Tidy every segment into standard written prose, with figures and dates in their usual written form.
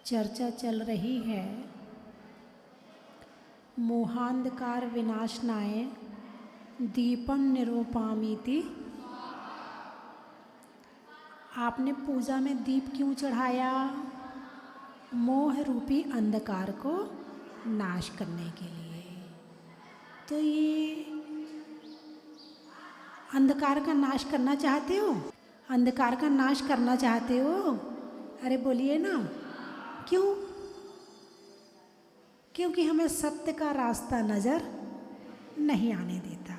चर्चा चल रही है मोहांधकार विनाशनाय दीपम निरूपमामिति। आपने पूजा में दीप क्यों चढ़ाया? मोह रूपी अंधकार को नाश करने के लिए। तो ये अंधकार का नाश करना चाहते हो? अंधकार का नाश करना चाहते हो? अरे बोलिए ना, क्यों? क्योंकि हमें सत्य का रास्ता नजर नहीं आने देता।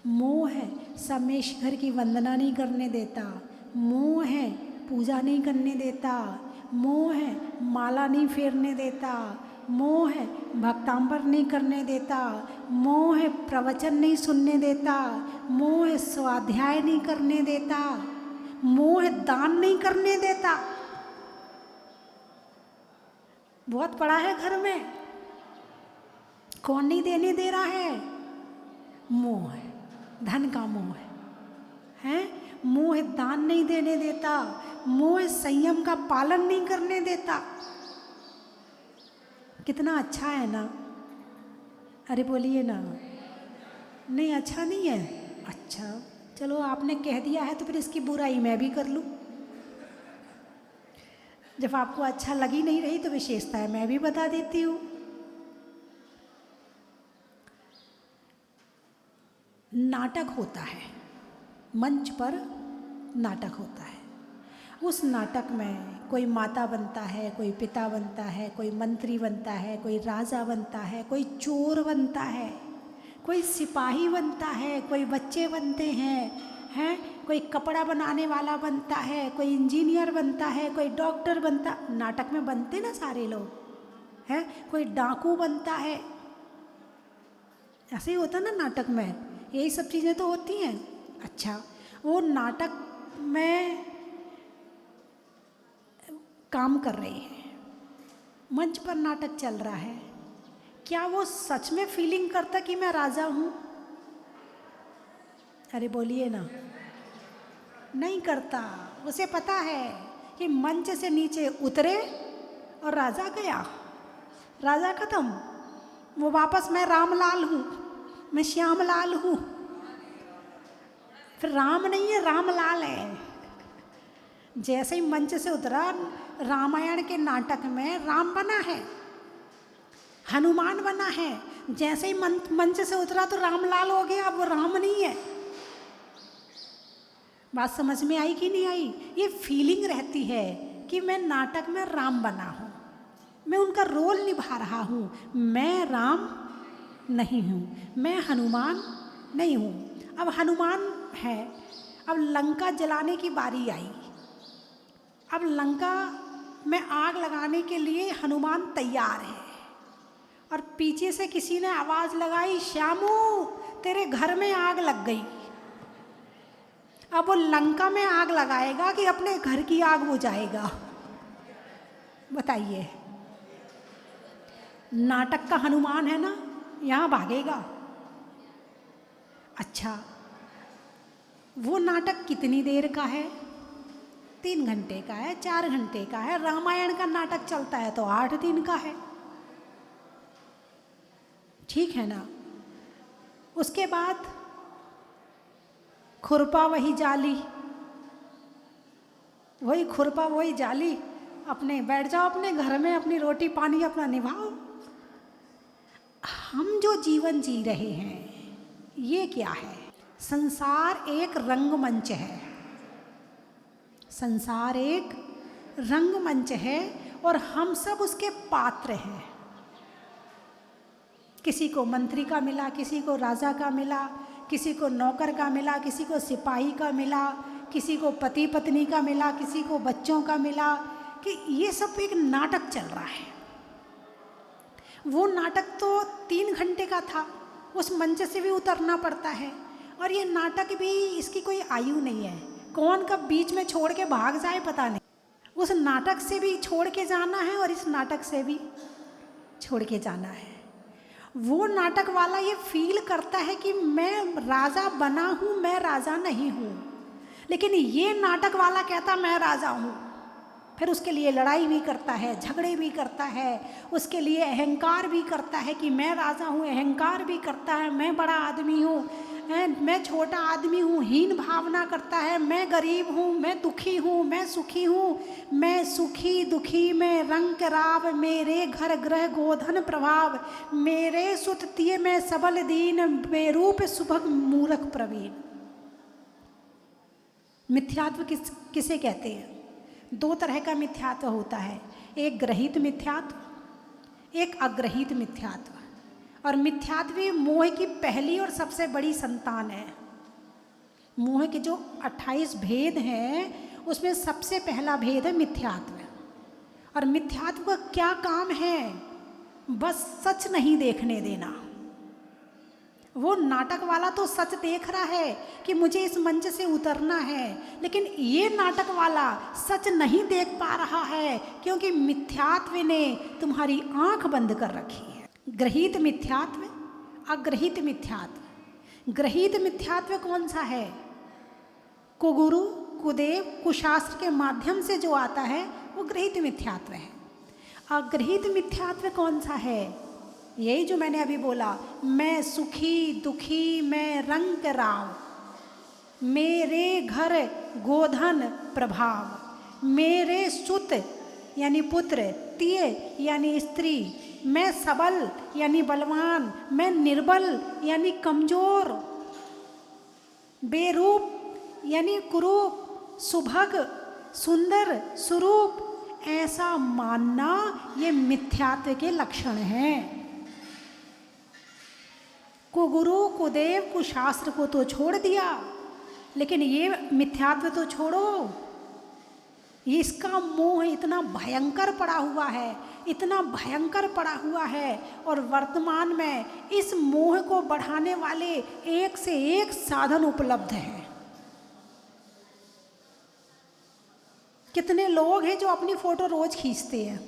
मोह है समेश्वर की वंदना नहीं करने देता, मोह है पूजा नहीं करने देता, मोह है माला नहीं फेरने देता, मोह है भक्तांबर नहीं करने देता, मोह है प्रवचन नहीं सुनने देता, मोह है स्वाध्याय नहीं करने देता, मोह है दान नहीं करने देता। बहुत पड़ा है घर में, कौन नहीं देने दे रहा है? मोह है, धन का मोह है, मोह है दान नहीं देने देता, मोह है संयम का पालन नहीं करने देता। कितना अच्छा है ना? अरे बोलिए ना, नहीं अच्छा नहीं है? अच्छा चलो, आपने कह दिया है तो फिर इसकी बुराई मैं भी कर लूं। जब आपको अच्छा लगी नहीं रही तो विशेषता है मैं भी बता देती हूँ। नाटक होता है, मंच पर नाटक होता है। उस नाटक में कोई माता बनता है, कोई पिता बनता है, कोई मंत्री बनता है, कोई राजा बनता है, कोई चोर बनता है, कोई सिपाही बनता है, कोई बच्चे बनते हैं, कोई कपड़ा बनाने वाला बनता है, कोई इंजीनियर बनता है, कोई डॉक्टर बनता। नाटक में बनते ना सारे लोग हैं, कोई डाकू बनता है, ऐसे ही होता ना नाटक में, यही सब चीज़ें तो होती हैं। अच्छा, वो नाटक में काम कर रहे हैं, मंच पर नाटक चल रहा है, क्या वो सच में फीलिंग करता कि मैं राजा हूँ? अरे बोलिए ना, नहीं करता। उसे पता है कि मंच से नीचे उतरे और राजा गया, राजा खत्म। वो वापस मैं रामलाल हूँ, मैं श्यामलाल हूँ। फिर राम नहीं है, रामलाल है। जैसे ही मंच से उतरा, रामायण के नाटक में राम बना है, हनुमान बना है। जैसे ही मंच से उतरा तो रामलाल हो गया, अब वो राम नहीं है। बात समझ में आई कि नहीं आई? ये फीलिंग रहती है कि मैं नाटक में राम बना हूँ, मैं उनका रोल निभा रहा हूँ। मैं राम नहीं हूँ, मैं हनुमान नहीं हूँ। अब हनुमान है, अब लंका जलाने की बारी आई। अब लंका में आग लगाने के लिए हनुमान तैयार है, और पीछे से किसी ने आवाज़ लगाई, श्यामू तेरे घर में आग लग गई। अब वो लंका में आग लगाएगा कि अपने घर की आग बुझाएगा? बताइए। नाटक का हनुमान है ना, यहाँ भागेगा। अच्छा, वो नाटक कितनी देर का है? 3 घंटे का है, 4 घंटे का है। रामायण का नाटक चलता है तो 8 दिन का है, ठीक है ना? उसके बाद खुरपा वही जाली, वही खुरपा वही जाली, अपने बैठ जाओ अपने घर में, अपनी रोटी पानी अपना निभाओ। हम जो जीवन जी रहे हैं ये क्या है? संसार एक रंगमंच है, संसार एक रंगमंच है और हम सब उसके पात्र हैं। किसी को मंत्री का मिला, किसी को राजा का मिला, किसी को नौकर का मिला, किसी को सिपाही का मिला, किसी को पति पत्नी का मिला, किसी को बच्चों का मिला, कि ये सब एक नाटक चल रहा है। वो नाटक तो 3 घंटे का था, उस मंच से भी उतरना पड़ता है। और ये नाटक भी, इसकी कोई आयु नहीं है, कौन कब बीच में छोड़ के भाग जाए पता नहीं। उस नाटक से भी छोड़ के जाना है और इस नाटक से भी छोड़ के जाना है। वो नाटक वाला ये फील करता है कि मैं राजा बना हूँ, मैं राजा नहीं हूँ। लेकिन ये नाटक वाला कहता मैं राजा हूँ, फिर उसके लिए लड़ाई भी करता है, झगड़े भी करता है, उसके लिए अहंकार भी करता है कि मैं राजा हूँ, अहंकार भी करता है मैं बड़ा आदमी हूँ, मैं छोटा आदमी हूँ, हीन भावना करता है, मैं गरीब हूँ, मैं दुखी हूँ, मैं सुखी हूँ, मैं सुखी दुखी में रंग राव, मेरे घर ग्रह गोधन प्रभाव, मेरे सुततिय में सबल दीन, बेरूप सुभग मूरख प्रवीण। मिथ्यात्व किसे कहते हैं? दो तरह का मिथ्यात्व होता है, एक ग्रहित मिथ्यात्व, एक अग्रहित मिथ्यात्व। और मिथ्यात्व मोह की पहली और सबसे बड़ी संतान है। मोह के जो 28 भेद हैं उसमें सबसे पहला भेद है मिथ्यात्व। और मिथ्यात्व का क्या काम है? बस सच नहीं देखने देना। वो नाटक वाला तो सच देख रहा है कि मुझे इस मंच से उतरना है, लेकिन ये नाटक वाला सच नहीं देख पा रहा है क्योंकि मिथ्यात्व ने तुम्हारी आंख बंद कर रखी है। ग्रहित मिथ्यात्व, अग्रहित मिथ्यात्व। ग्रहित मिथ्यात्व कौन सा है? कुगुरु, कुदेव, कुशास्त्र के माध्यम से जो आता है वो ग्रहित मिथ्यात्व है। अग्रहित मिथ्यात्व कौन सा है? यही जो मैंने अभी बोला, मैं सुखी दुखी मैं रंग राव, मेरे घर गोधन प्रभाव, मेरे सुत यानी पुत्र, तिय यानी स्त्री, मैं सबल यानी बलवान, मैं निर्बल यानी कमजोर, बेरूप यानी कुरूप, सुभग सुंदर स्वरूप, ऐसा मानना ये मिथ्यात्व के लक्षण हैं। कुगुरु कुदेव कुशास्त्र को तो छोड़ दिया, लेकिन ये मिथ्यात्व तो छोड़ो। ये इसका मोह इतना भयंकर पड़ा हुआ है, इतना भयंकर पड़ा हुआ है, और वर्तमान में इस मोह को बढ़ाने वाले एक से एक साधन उपलब्ध हैं। कितने लोग हैं जो अपनी फोटो रोज खींचते हैं।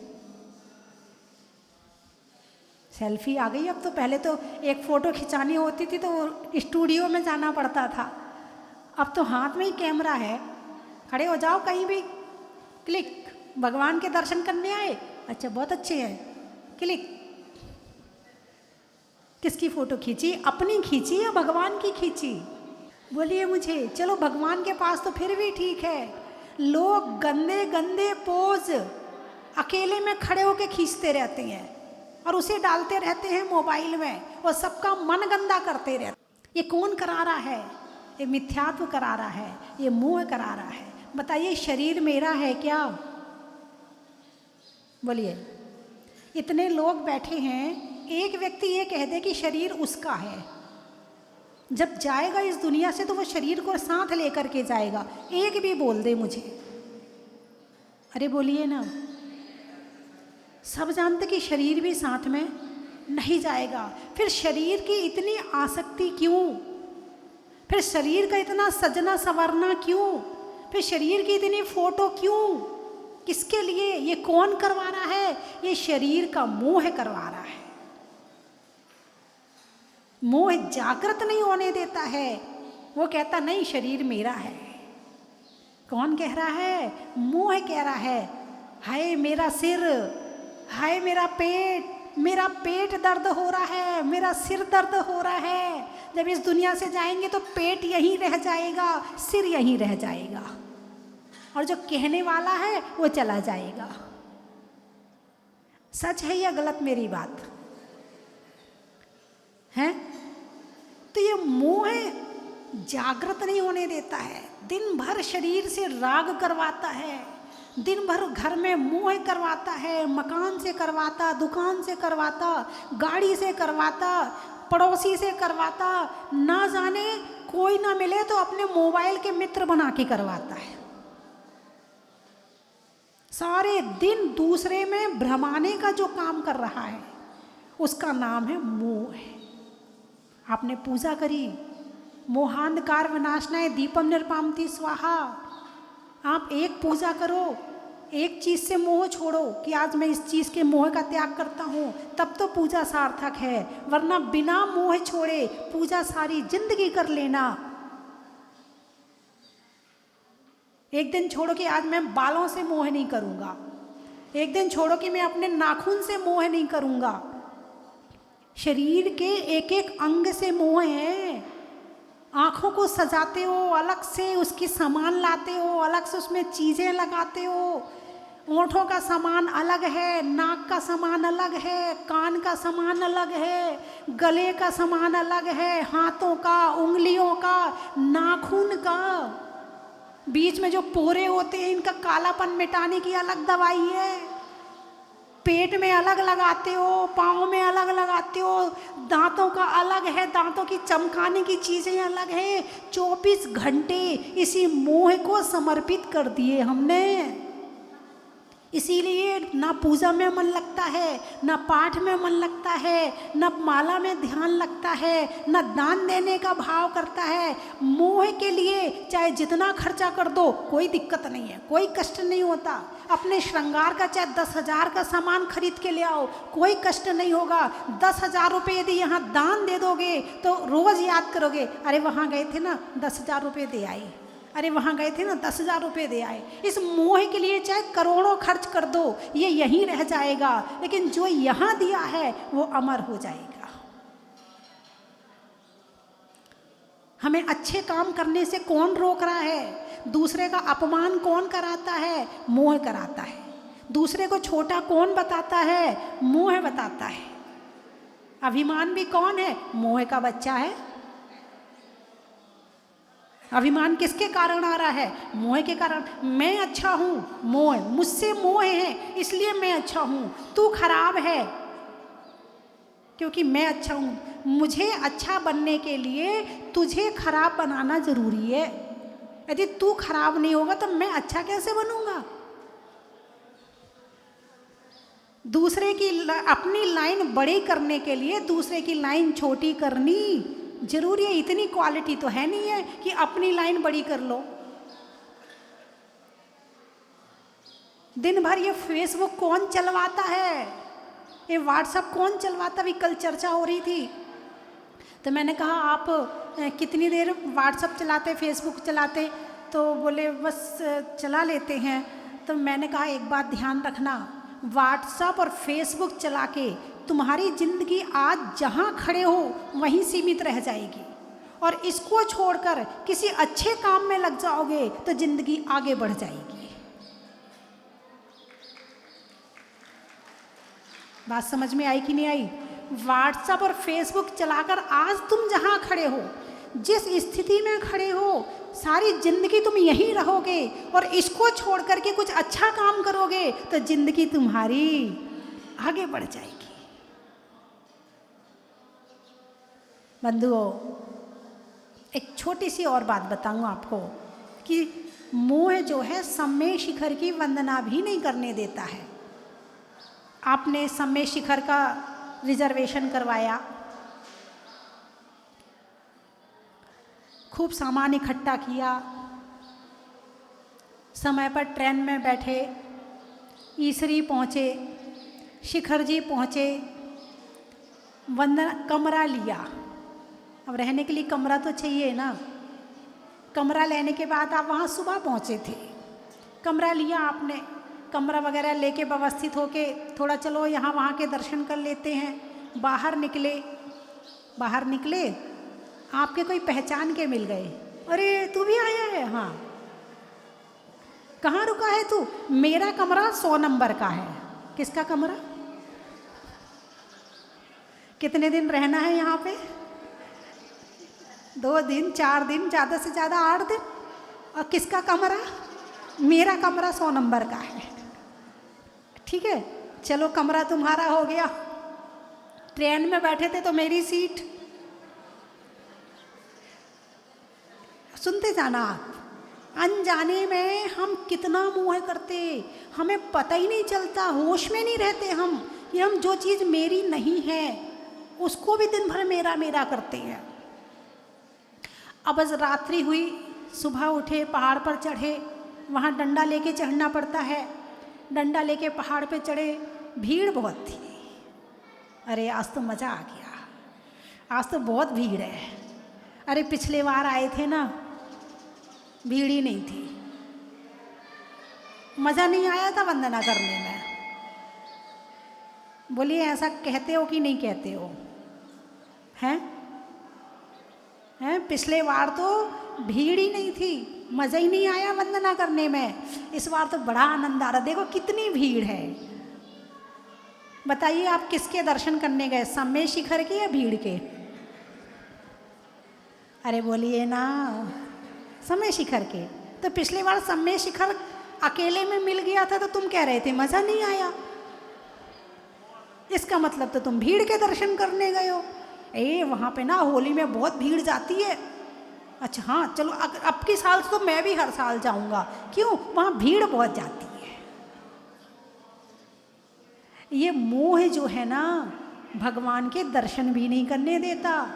सेल्फी आ गई अब तो, पहले तो एक फ़ोटो खिंचानी होती थी तो स्टूडियो में जाना पड़ता था, अब तो हाथ में ही कैमरा है, खड़े हो जाओ कहीं भी, क्लिक। भगवान के दर्शन करने आए, अच्छा बहुत अच्छे हैं, क्लिक। किसकी फ़ोटो खींची? अपनी खींची या भगवान की खींची? बोलिए मुझे। चलो भगवान के पास तो फिर भी ठीक है, लोग गंदे गंदे पोज अकेले में खड़े होके खींचते रहते हैं और उसे डालते रहते हैं मोबाइल में और सबका मन गंदा करते रहते। ये कौन करा रहा है? ये मिथ्यात्व करा रहा है, ये मोह करा रहा है। बताइए शरीर मेरा है क्या? बोलिए। इतने लोग बैठे हैं, एक व्यक्ति ये कह दे कि शरीर उसका है, जब जाएगा इस दुनिया से तो वो शरीर को साथ लेकर के जाएगा। एक भी बोल दे मुझे, अरे बोलिए ना। सब जानते कि शरीर भी साथ में नहीं जाएगा, फिर शरीर की इतनी आसक्ति क्यों? फिर शरीर का इतना सजना संवरना क्यों? फिर शरीर की इतनी फोटो क्यों? किसके लिए? ये कौन करवा रहा है? ये शरीर का मोह करवा रहा है। मोह जागृत नहीं होने देता है, वो कहता नहीं शरीर मेरा है। कौन कह रहा है? मोह कह रहा है। हाय मेरा सिर, हाय मेरा पेट दर्द हो रहा है, मेरा सिर दर्द हो रहा है। जब इस दुनिया से जाएंगे तो पेट यहीं रह जाएगा, सिर यहीं रह जाएगा, और जो कहने वाला है वो चला जाएगा। सच है या गलत मेरी बात है? तो ये मोह जागृत नहीं होने देता है, दिन भर शरीर से राग करवाता है, दिन भर घर में मोह करवाता है, मकान से करवाता, दुकान से करवाता, गाड़ी से करवाता, पड़ोसी से करवाता, ना जाने कोई ना मिले तो अपने मोबाइल के मित्र बना के करवाता है। सारे दिन दूसरे में भ्रमाने का जो काम कर रहा है उसका नाम है मोह। आपने पूजा करी, मोहांधकार विनाशनाय दीपम निर्पामति स्वाहा। आप एक पूजा करो, एक चीज़ से मोह छोड़ो कि आज मैं इस चीज़ के मोह का त्याग करता हूँ, तब तो पूजा सार्थक है, वरना बिना मोह छोड़े पूजा सारी जिंदगी कर लेना एक दिन छोड़ो कि आज मैं बालों से मोह नहीं करूँगा, एक दिन छोड़ो कि मैं अपने नाखून से मोह नहीं करूँगा। शरीर के एक एक अंग से मोह है। आँखों को सजाते हो, अलग से उसकी सामान लाते हो, अलग से उसमें चीज़ें लगाते हो। होठों का सामान अलग है, नाक का सामान अलग है, कान का सामान अलग है, गले का सामान अलग है, हाथों का, उंगलियों का, नाखून का, बीच में जो पोरे होते हैं इनका कालापन मिटाने की अलग दवाई है। पेट में अलग लगाते हो, पाँव में अलग लगाते हो, दांतों का अलग है, दांतों की चमकाने की चीज़ें अलग है। 24 घंटे इसी मोह को समर्पित कर दिए हमने। इसीलिए ना पूजा में मन लगता है, ना पाठ में मन लगता है, ना माला में ध्यान लगता है, ना दान देने का भाव करता है। मोह के लिए चाहे जितना खर्चा कर दो कोई दिक्कत नहीं है, कोई कष्ट नहीं होता। अपने श्रृंगार का चाहे 10,000 का सामान खरीद के ले आओ, कोई कष्ट नहीं होगा। 10,000 रुपये यदि यहाँ दान दे दोगे तो रोज़ याद करोगे, अरे वहाँ गए थे ना 10,000 रुपये दे आए, अरे वहाँ गए थे ना 10,000 रुपये दे आए। इस मोह के लिए चाहे करोड़ों खर्च कर दो, ये यहीं रह जाएगा, लेकिन जो यहाँ दिया है वो अमर हो जाएगा। हमें अच्छे काम करने से कौन रोक रहा है? दूसरे का अपमान कौन कराता है? मोह कराता है। दूसरे को छोटा कौन बताता है? मोह बताता है। अभिमान भी कौन है? मोह का बच्चा है। अभिमान किसके कारण आ रहा है? मोह के कारण। मैं अच्छा हूँ, मोह, मुझसे मोह है इसलिए मैं अच्छा हूँ, तू खराब है क्योंकि मैं अच्छा हूँ। मुझे अच्छा बनने के लिए तुझे खराब बनाना जरूरी है। यदि तू खराब नहीं होगा तो मैं अच्छा कैसे बनूंगा? दूसरे की अपनी लाइन बड़ी करने के लिए दूसरे की लाइन छोटी करनी जरूरी है। इतनी क्वालिटी तो है नहीं है कि अपनी लाइन बड़ी कर लो। दिन भर ये फेसबुक कौन चलवाता है, ये व्हाट्सएप कौन चलवाता? भी कल चर्चा हो रही थी तो मैंने कहा आप कितनी देर व्हाट्सएप चलाते, फेसबुक चलाते? तो बोले बस चला लेते हैं। तो मैंने कहा एक बात ध्यान रखना, व्हाट्सएप और फेसबुक चला के तुम्हारी ज़िंदगी आज जहाँ खड़े हो वहीं सीमित रह जाएगी, और इसको छोड़कर किसी अच्छे काम में लग जाओगे तो ज़िंदगी आगे बढ़ जाएगी। बात समझ में आई कि नहीं आई? व्हाट्सएप और फेसबुक चलाकर आज तुम जहाँ खड़े हो, जिस स्थिति में खड़े हो, सारी ज़िंदगी तुम यहीं रहोगे, और इसको छोड़ करके कुछ अच्छा काम करोगे तो ज़िंदगी तुम्हारी आगे बढ़ जाएगी। बंधुओं, एक छोटी सी और बात बताऊं आपको कि मोह जो है सम्मेय शिखर की वंदना भी नहीं करने देता है। आपने सम्मेय शिखर का रिजर्वेशन करवाया, खूब सामान इकट्ठा किया, समय पर ट्रेन में बैठे, ईसरी पहुँचे, शिखर जी पहुँचे, वंदना, कमरा लिया। अब रहने के लिए कमरा तो चाहिए ना। कमरा लेने के बाद आप वहाँ सुबह पहुँचे थे, कमरा लिया आपने, कमरा वगैरह लेके व्यवस्थित होके थोड़ा चलो यहाँ वहाँ के दर्शन कर लेते हैं। बाहर निकले, आपके कोई पहचान के मिल गए, अरे तू भी आया है? हाँ, कहाँ रुका है तू? मेरा कमरा 100 नंबर का है। किसका कमरा? कितने दिन रहना है यहाँ पे? 2 दिन, 4 दिन, ज़्यादा से ज़्यादा 8 दिन। और किसका कमरा? मेरा कमरा 100 नंबर का है। ठीक है, चलो कमरा तुम्हारा हो गया। ट्रेन में बैठे थे तो मेरी सीट। सुनते जाना आप, अनजाने में हम कितना मोह करते, हमें पता ही नहीं चलता, होश में नहीं रहते हम कि हम जो चीज़ मेरी नहीं है उसको भी दिन भर मेरा मेरा करते हैं। अब रात्रि हुई, सुबह उठे, पहाड़ पर चढ़े, वहाँ डंडा लेके चढ़ना पड़ता है। डंडा लेके पहाड़ पे चढ़े, भीड़ बहुत थी। अरे आज तो मज़ा आ गया, आज तो बहुत भीड़ है। अरे पिछले बार आए थे ना, भीड़ ही नहीं थी। मज़ा नहीं आया था वंदना करने में? बोलिए ऐसा कहते हो कि नहीं कहते हो? हैं? पिछले बार तो भीड़ ही नहीं थी, मज़ा ही नहीं आया वंदना करने में। इस बार तो बड़ा आनंद आ रहा। देखो कितनी भीड़ है। बताइए आप किसके दर्शन करने गए, सम्मेद शिखर के या भीड़ के? अरे बोलिए ना, सम्मेद शिखर के। तो पिछली बार सम्मेद शिखर अकेले में मिल गया था तो तुम कह रहे थे मज़ा नहीं आया। इसका मतलब तो तुम भीड़ के दर्शन करने गए हो। वहाँ पे ना होली में बहुत भीड़ जाती है। अच्छा हाँ चलो, अब की साल तो मैं भी हर साल जाऊँगा। क्यों? वहाँ भीड़ बहुत जाती है। ये मोह जो है ना, भगवान के दर्शन भी नहीं करने देता।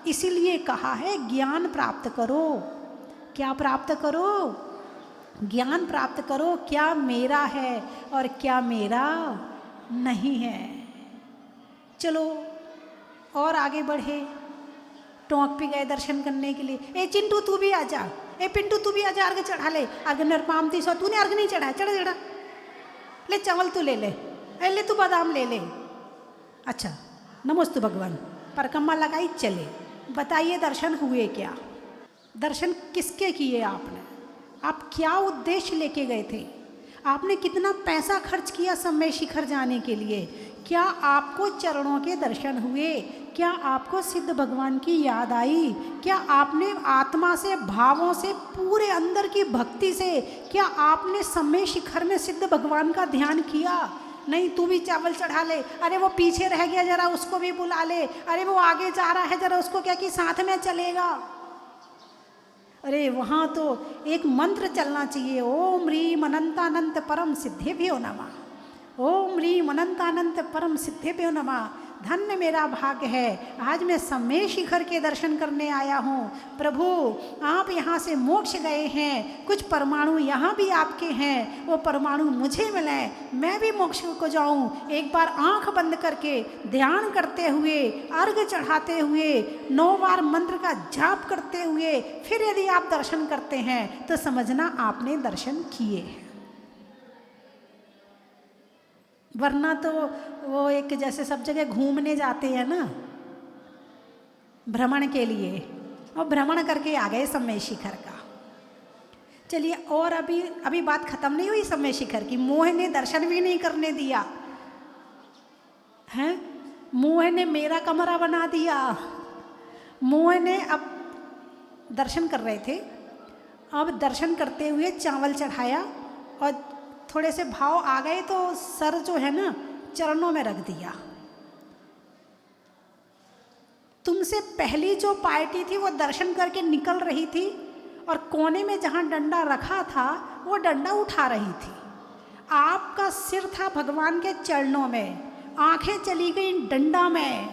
इसीलिए कहा है ज्ञान प्राप्त करो। क्या प्राप्त करो? ज्ञान प्राप्त करो। क्या मेरा है और क्या मेरा नहीं है। चलो और आगे बढ़े। टोंक पे गए दर्शन करने के लिए। चिंटू तू भी आजा, पिंटू तू भी आजा, अर्घ चढ़ा ले। अर्घ नरपाम तीसो, तूने अर्घ नहीं चढ़ाया, चढ़ा चढ़ा ले। चावल तू ले ले, ले तू बादाम ले ले। अच्छा नमोस्तु भगवान, परिक्रमा लगाई चले। बताइए दर्शन हुए क्या? दर्शन किसके किए आपने? आप क्या उद्देश्य लेके गए थे? आपने कितना पैसा खर्च किया सम्मेद शिखर जाने के लिए? क्या आपको चरणों के दर्शन हुए? क्या आपको सिद्ध भगवान की याद आई? क्या आपने आत्मा से, भावों से, पूरे अंदर की भक्ति से, क्या आपने सम्मेद शिखर में सिद्ध भगवान का ध्यान किया? नहीं, तू भी चावल चढ़ा ले। अरे वो पीछे रह गया, जरा उसको भी बुला ले। अरे वो आगे जा रहा है, जरा उसको क्या कि साथ में चलेगा। अरे वहाँ तो एक मंत्र चलना चाहिए, ओम ह्रीम अनंतानंत परम सिद्धेभ्यो नमः। ओम ह्रीम अनंतानंत परम सिद्धेभ्यो नमः। धन्य मेरा भाग्य है, आज मैं सम्मेद शिखर के दर्शन करने आया हूँ। प्रभु आप यहाँ से मोक्ष गए हैं, कुछ परमाणु यहाँ भी आपके हैं, वो परमाणु मुझे मिले, मैं भी मोक्ष को जाऊँ। एक बार आंख बंद करके ध्यान करते हुए, अर्घ चढ़ाते हुए, 9 बार मंत्र का जाप करते हुए फिर यदि आप दर्शन करते हैं तो समझना आपने दर्शन किए हैं। वरना तो वो एक जैसे सब जगह घूमने जाते हैं ना, भ्रमण के लिए, और भ्रमण करके आ गए सम्मेद शिखर का। चलिए, और अभी बात खत्म नहीं हुई सम्मेद शिखर की। मोह ने दर्शन भी नहीं करने दिया हैं। मोह ने मेरा कमरा बना दिया। मोह ने अब दर्शन कर रहे थे, अब दर्शन करते हुए चावल चढ़ाया और थोड़े से भाव आ गए तो सर जो है ना चरणों में रख दिया। तुमसे पहली जो पार्टी थी वो दर्शन करके निकल रही थी और कोने में जहाँ डंडा रखा था वो डंडा उठा रही थी। आपका सिर था भगवान के चरणों में, आंखें चली गई डंडा में।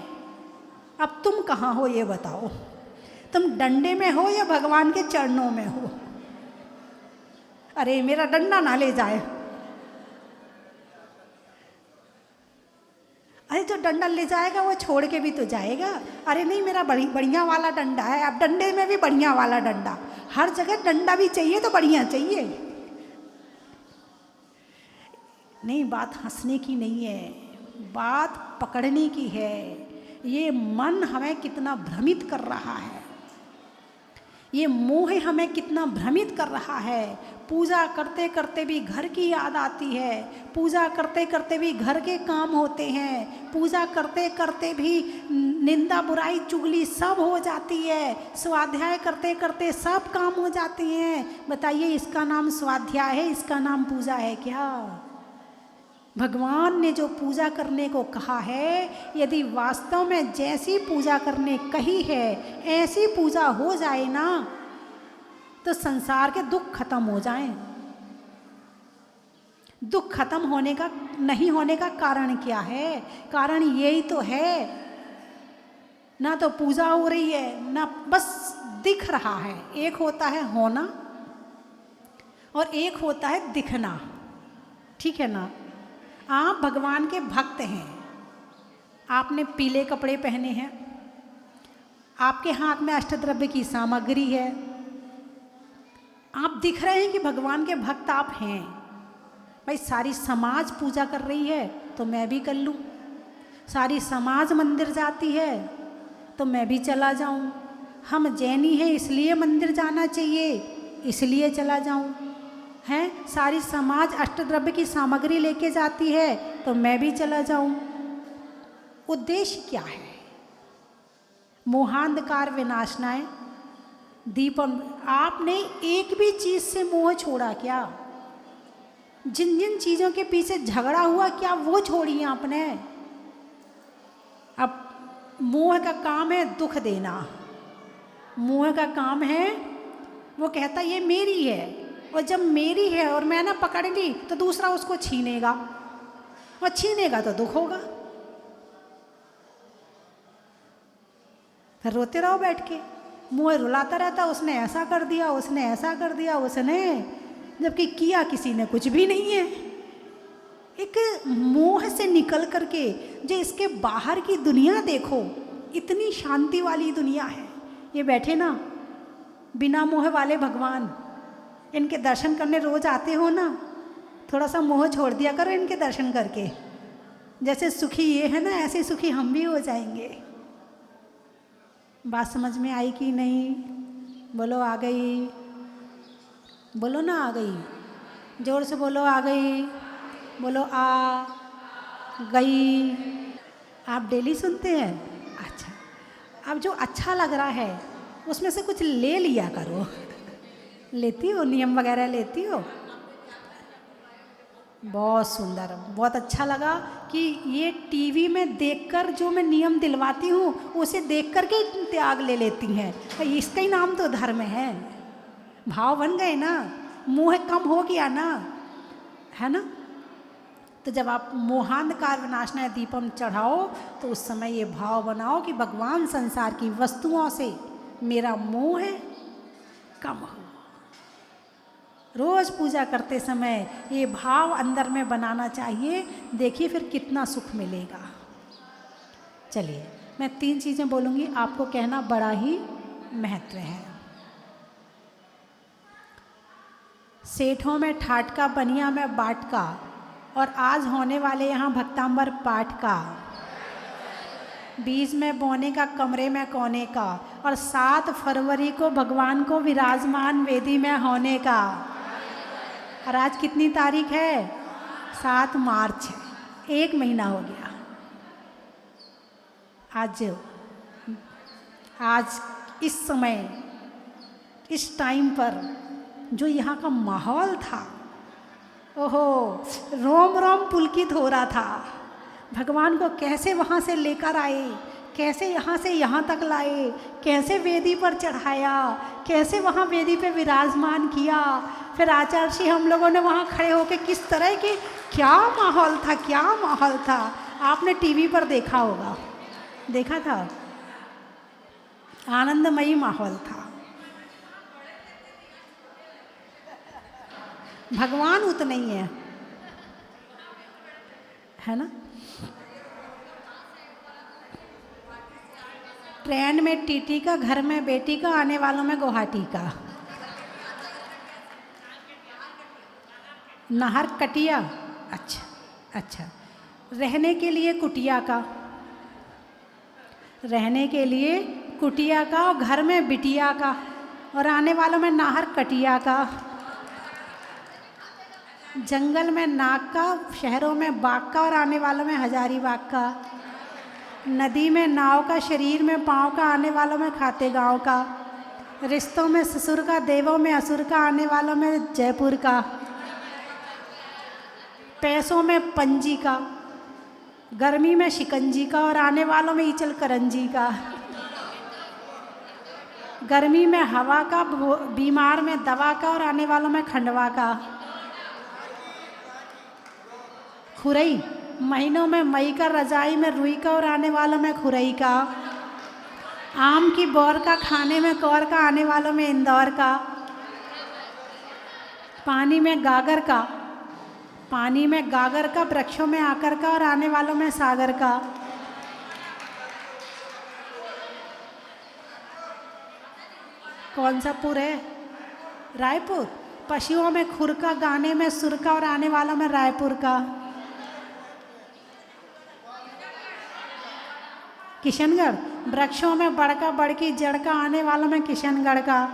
अब तुम कहाँ हो ये बताओ? तुम डंडे में हो या भगवान के चरणों में हो? अरे मेरा डंडा ना ले जाए। अरे जो डंडा ले जाएगा वो छोड़ के भी तो जाएगा। अरे नहीं, मेरा बढ़िया वाला डंडा है। अब डंडे में भी बढ़िया वाला डंडा, हर जगह डंडा भी चाहिए तो बढ़िया चाहिए। नहीं, बात हंसने की नहीं है, बात पकड़ने की है। ये मन हमें कितना भ्रमित कर रहा है, ये मोह हमें कितना भ्रमित कर रहा है। पूजा करते करते भी घर की याद आती है, पूजा करते करते भी घर के काम होते हैं, पूजा करते करते भी निंदा बुराई चुगली सब हो जाती है, स्वाध्याय करते करते सब काम हो जाते हैं। बताइए, इसका नाम स्वाध्याय है? इसका नाम पूजा है क्या? भगवान ने जो पूजा करने को कहा है, यदि वास्तव में जैसी पूजा करने कही है ऐसी पूजा हो जाए ना, तो संसार के दुख खत्म हो जाएं। दुख खत्म होने का नहीं होने का कारण क्या है? कारण यही तो है, ना तो पूजा हो रही है ना बस दिख रहा है। एक होता है होना और एक होता है दिखना, ठीक है ना? आप भगवान के भक्त हैं, आपने पीले कपड़े पहने हैं, आपके हाथ में अष्टद्रव्य की सामग्री है, आप दिख रहे हैं कि भगवान के भक्त आप हैं। भाई सारी समाज पूजा कर रही है तो मैं भी कर लूँ, सारी समाज मंदिर जाती है तो मैं भी चला जाऊँ, हम जैनी हैं इसलिए मंदिर जाना चाहिए इसलिए चला जाऊँ, हैं सारी समाज अष्टद्रव्य की सामग्री लेके जाती है तो मैं भी चला जाऊँ। उद्देश्य क्या है? मोहांधकार विनाशनाय दीपम। आपने एक भी चीज से मोह छोड़ा क्या? जिन जिन चीजों के पीछे झगड़ा हुआ क्या वो छोड़ी आपने? अब मोह का काम है दुख देना, मोह का काम है वो कहता ये मेरी है, और जब मेरी है और मैं ना पकड़ ली तो दूसरा उसको छीनेगा, और छीनेगा तो दुख होगा, फिर रोते रहो बैठ के। मुँह रुलाता रहता उसने ऐसा कर दिया, उसने ऐसा कर दिया, उसने, जबकि किया किसी ने कुछ भी नहीं है। एक मोह से निकल करके जो इसके बाहर की दुनिया देखो, इतनी शांति वाली दुनिया है। ये बैठे ना बिना मोह वाले भगवान, इनके दर्शन करने रोज आते हो ना, थोड़ा सा मोह छोड़ दिया करो इनके दर्शन करके। जैसे सुखी ये है ना ऐसे सुखी हम भी हो जाएंगे। बात समझ में आई कि नहीं? बोलो आ गई, बोलो ना आ गई, जोर से बोलो आ गई, बोलो आ गई। आप डेली सुनते हैं? अच्छा, अब जो अच्छा लग रहा है उसमें से कुछ ले लिया करो। लेती हो? नियम वगैरह लेती हो? बहुत सुंदर, बहुत अच्छा लगा कि ये टीवी में देखकर जो मैं नियम दिलवाती हूँ उसे देख कर के त्याग ले लेती हैं। इसका ही नाम तो धर्म है। भाव बन गए ना, मोह कम हो गया ना, है ना? तो जब आप मोहांधकार विनाशनाय दीपम चढ़ाओ तो उस समय ये भाव बनाओ कि भगवान संसार की वस्तुओं से मेरा मोह है कम हो। रोज पूजा करते समय ये भाव अंदर में बनाना चाहिए। देखिए फिर कितना सुख मिलेगा। चलिए मैं 3 चीज़ें बोलूँगी, आपको कहना बड़ा ही महत्व है। सेठों में ठाट का, बनिया में बाट का, और आज होने वाले यहाँ भक्तांबर पाठ का, बीज में बोने का, कमरे में कोने का, और 7 फरवरी को भगवान को विराजमान वेदी में होने का। और आज कितनी तारीख है? 7 मार्च है, 1 महीना हो गया। आज इस समय इस टाइम पर जो यहाँ का माहौल था, ओहो, रोम रोम पुलकित हो रहा था। भगवान को कैसे वहाँ से लेकर आए, कैसे यहाँ से यहाँ तक लाए, कैसे वेदी पर चढ़ाया, कैसे वहाँ वेदी पे विराजमान किया, फिर आचार्य श्री हम लोगों ने वहाँ खड़े होकर किस तरह के, क्या माहौल था, क्या माहौल था। आपने टीवी पर देखा होगा, देखा था, आनंदमयी माहौल था। भगवान उतने ही है ना? ट्रेन में टीटी का, घर में बेटी का, आने वालों में गुवाहाटी का। नाहर कटिया, अच्छा अच्छा। रहने के लिए कुटिया का, रहने के लिए कुटिया का, और घर में बिटिया का, और आने वालों में नाहर कटिया का। जंगल में नाग का, शहरों में बाघ का, और आने वालों में हजारीबाग का। नदी में नाव का, शरीर में पाँव का, आने वालों में खातेगांव का। रिश्तों में ससुर का, देवों में असुर का, आने वालों में जयपुर का। पैसों में पंजी का, गर्मी में शिकंजी का, और आने वालों में ईचल करंजी का। गर्मी में हवा का, बीमार में दवा का, और आने वालों में खंडवा का। खुरई महीनों में मई का, रजाई में रुई का, और आने वालों में खुरई का। आम की बौर का, खाने में कौर का, आने वालों में इंदौर का। पानी में गागर का, पानी में गागर का, वृक्षों में आकर का, और आने वालों में सागर का। कौन सा पुर है? रायपुर। पशुओं में खुर का, गाने में सुर का और आने वालों में रायपुर का। किशनगढ़। वृक्षों में बड़का बड़की जड़ का, आने वालों में किशनगढ़ का।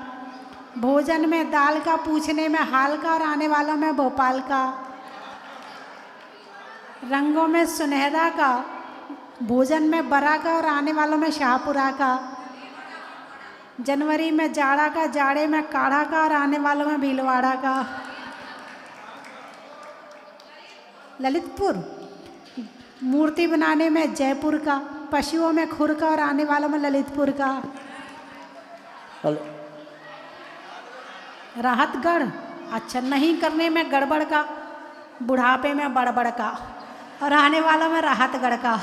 भोजन में दाल का, पूछने में हाल का और आने वालों में भोपाल का। रंगों में सुनहरा का, भोजन में बरा का और आने वालों में शाहपुरा का। जनवरी में जाड़ा का, जाड़े में काढ़ा का और आने वालों में भीलवाड़ा का। ललितपुर। मूर्ति बनाने में जयपुर का, पशुओं में खुर का और आने वालों में ललितपुर का। राहतगढ़। अच्छा नहीं करने में गड़बड़ का, बुढ़ापे में बड़बड़ का और आने वालों में राहतगढ़ का।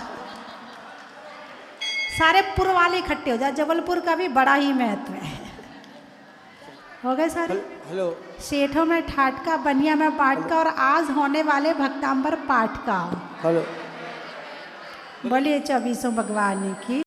सारे पुर वाले इकट्ठे हो जाए, जबलपुर का भी बड़ा ही महत्व है। हो गए सारे। हेलो। सेठों में ठाट का, बनिया में बाट का और आज होने वाले भक्तांबर पाठ का। हेलो। बोलिए 24 भगवान की।